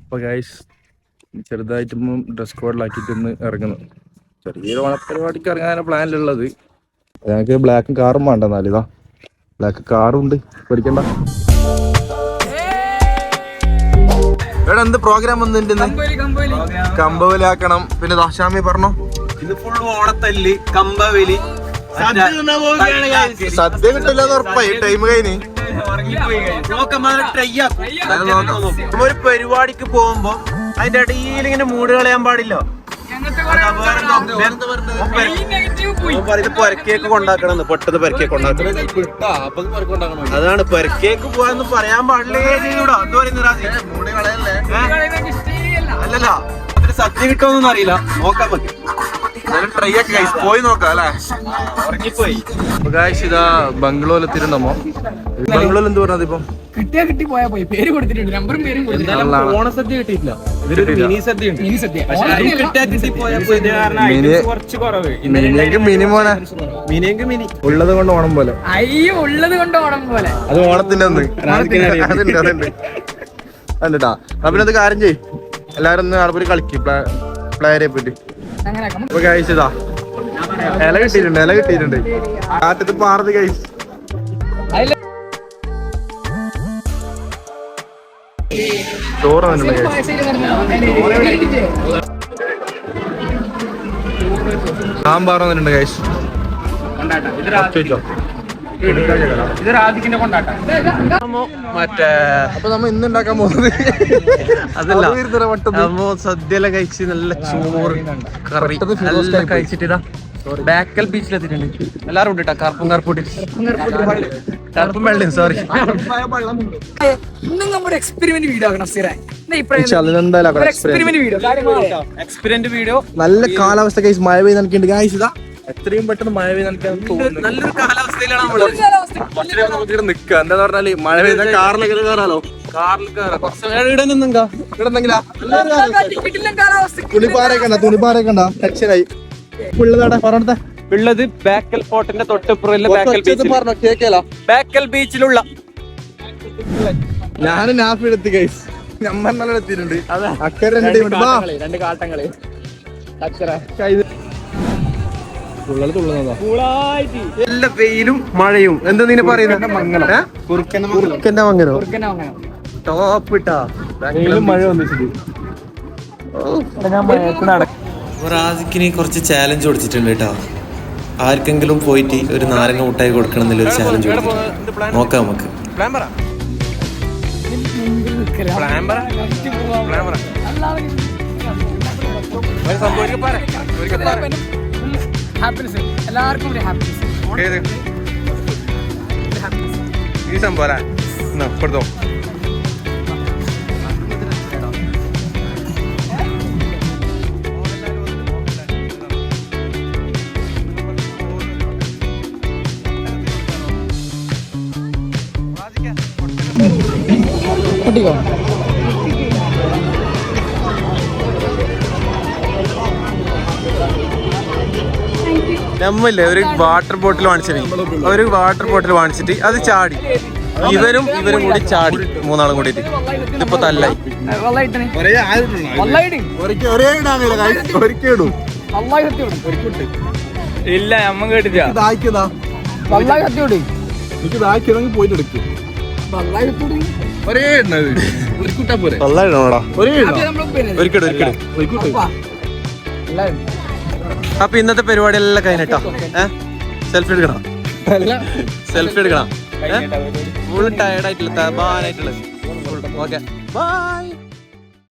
അപ്പൊ ഗൈസ് ചെറുതായിട്ട് ഡ്രസ് കോഡിലാക്കിയിട്ട് ഒന്ന് ഇറങ്ങുന്നു. ചെറിയൊരു ഓണപ്പരിപാടിക്ക് ഇറങ്ങാനാണ് പ്ലാനിലുള്ളത്. ഞങ്ങൾക്ക് ബ്ലാക്കും കാറും വേണ്ട. എന്നാലും ഇതാ ബ്ലാക്ക് കാറും ഉണ്ട്, പഠിക്കണ്ട. ഇവിടെ എന്ത് പ്രോഗ്രാം വന്നിട്ടുണ്ട്? കമ്പവലിയാക്കണം. പിന്നെ ദാശാമി പറഞ്ഞോ ഇത് ഫുൾ ഓണത്തല്ല്, കമ്പവലി, സദ്യ കിട്ടില്ലെന്ന് ഉറപ്പായി. ടൈം കഴിഞ്ഞ് ഒരു പരിപാടിക്ക് പോകുമ്പോ അതിന്റെ ഇടയിൽ ഇങ്ങനെ മൂട് കളയാൻ പാടില്ല. ഇത് പൊരക്കേക്ക് കൊണ്ടാക്കണം, പെട്ടെന്ന് പൊരക്കേക്ക് കൊണ്ടാക്കണം. അതാണ് പൊരക്കേക്ക് പോവാന്ന് പറയാൻ പാടില്ലേ. എന്താ അല്ലല്ല അതിന് സദ്യ കിട്ടുമെന്നൊന്നും അറിയില്ല. നോക്കാൻ പറ്റും, ട്രൈ ആക്കി പോയി നോക്കാം അല്ലേ. ഉറങ്ങിപ്പോയി. ഇതാ ബംഗ്ലോയിൽ എത്തിയിട്ടുണ്ടോ? ബംഗ്ലോയിൽ എന്ത് പറഞ്ഞത്? ഇപ്പം കിട്ടിയാ കിട്ടി പോയാ പോയി. പേര് കൊടുത്തിട്ടുണ്ട്, നമ്പറും പേരും കൊടുത്തിട്ടുണ്ട്. ഓണസദ്യ കിട്ടിയിട്ടില്ല. ഇതൊരു മിനി സദ്യ ഉണ്ട്. മിനി സദ്യ കിട്ടിയാ കിട്ടി പോയാ കുറച്ച് കുറവ്. മിനിയെങ്കിൽ മിനി ഉള്ളത് കൊണ്ട് ഓണം പോലെ. അയ്യോ, ഉള്ളത് കൊണ്ട് ഓണം പോലെ. അത് ഓണത്തിന്റെ ഒന്ന് അതുണ്ട് അല്ലട്ടാ. പിന്നെ അത് കാര്യം ചെയ്യും, എല്ലാരും ഒന്ന് അവിടെ പോയി കളിക്കും പ്ലെയറെ പറ്റി. അപ്പൊ കഴിച്ചതാ ഇല കിട്ടിയിട്ടുണ്ട്. കാറ്റത്ത് പാറത് കഴിച്ചു. ചോറ് സാമ്പാർ വന്നിട്ടുണ്ട് കഴിച്ചു. മറ്റേ അപ്പൊ നമ്മ ഇന്ന് ഉണ്ടാക്കാൻ പോകുന്നത് അതല്ല, സദ്യയെല്ലാം കഴിച്ച് നല്ല ചോറ് കറി എല്ലാം കഴിച്ചിട്ട് ഇതാ ബാക്കൽ ബീച്ചിലെത്തിയിട്ടുണ്ട്. എല്ലാരും ഉണ്ട് കേട്ടോ. കറുപ്പും വെള്ളയും സോറി. നമ്മുടെ എക്സ്പെരിമെന്റ് വീഡിയോ ആക്കണം. Experience video. നല്ല കാലാവസ്ഥ കഴിച്ച് മഴ പെയ്ത് നൽകിയിട്ടുണ്ട് ഗായ്സ്. ഇതാ എത്രയും പെട്ടെന്ന് മഴ പെയ്ത് നൽകാൻ തോന്നുന്നു. നല്ലൊരു കാലാവസ്ഥയിലാണ് നമുക്ക് നിക്കുക. എന്താ പറഞ്ഞാല് മഴ പെയ്ത കാറിലൊക്കെ കയറാലോ. കാറിൽ കയറാം. തുണിപ്പാറൊക്കെ ഉണ്ടാ ടെൻഷനായി. ഉള്ളത് ബേക്കൽ ഫോർട്ടിന്റെ തൊട്ടിപ്പുറയിലെ ബേക്കൽ ബീച്ചിലുള്ള ഞാനും നാഫി എടുത്ത് ഗൈസ്. ഞമ്മ എത്തിയിട്ടുണ്ട്. അക്കരെ രണ്ട് കാട്ടങ്ങള് എല്ലാ വെയിലും മഴയും. എന്താ നീ പറയുന്നത്? കുറുക്കന്റെ മംഗലോ ടോപ്പിട്ടാ മഴ വന്നിട്ടുണ്ട്. റാസിക്കിന് കുറച്ച് ചാലഞ്ച് കൊടുത്തിട്ടുണ്ട് കേട്ടോ. ആർക്കെങ്കിലും പോയിട്ട് ഒരു നാരങ്ങ മുട്ടായി കൊടുക്കണം എന്നുള്ളൊരു ചാലഞ്ച് കൊടുത്തിട്ടുണ്ട്. നോക്കാം നമുക്ക്. എല്ലാവർക്കും ഒരു ഹാപ്പിനെസ്. ഈ സംഭവം കൊടുത്തോ. നമ്മല്ലേ ഒരു വാട്ടർ ബോട്ടിൽ വാങ്ങിച്ചിട്ട് അത് ചാടി. ഇവരും കൂടി ചാടി, മൂന്നാളും കൂടിയിട്ട്. ഇതിപ്പോ തല്ലായി. ഇല്ല അമ്മ കേട്ടില്ല. എനിക്ക് ദാഹിക്കണമെങ്കിൽ പോയിട്ട് എടുക്കും. അപ്പൊ ഇന്നത്തെ പരിപാടി എല്ലാം കഴിഞ്ഞിട്ടോ. സെൽഫി എടുക്കണം. ഫുൾ ടയർഡ് ആയിട്ടുള്ള ഓക്കെ ബൈ.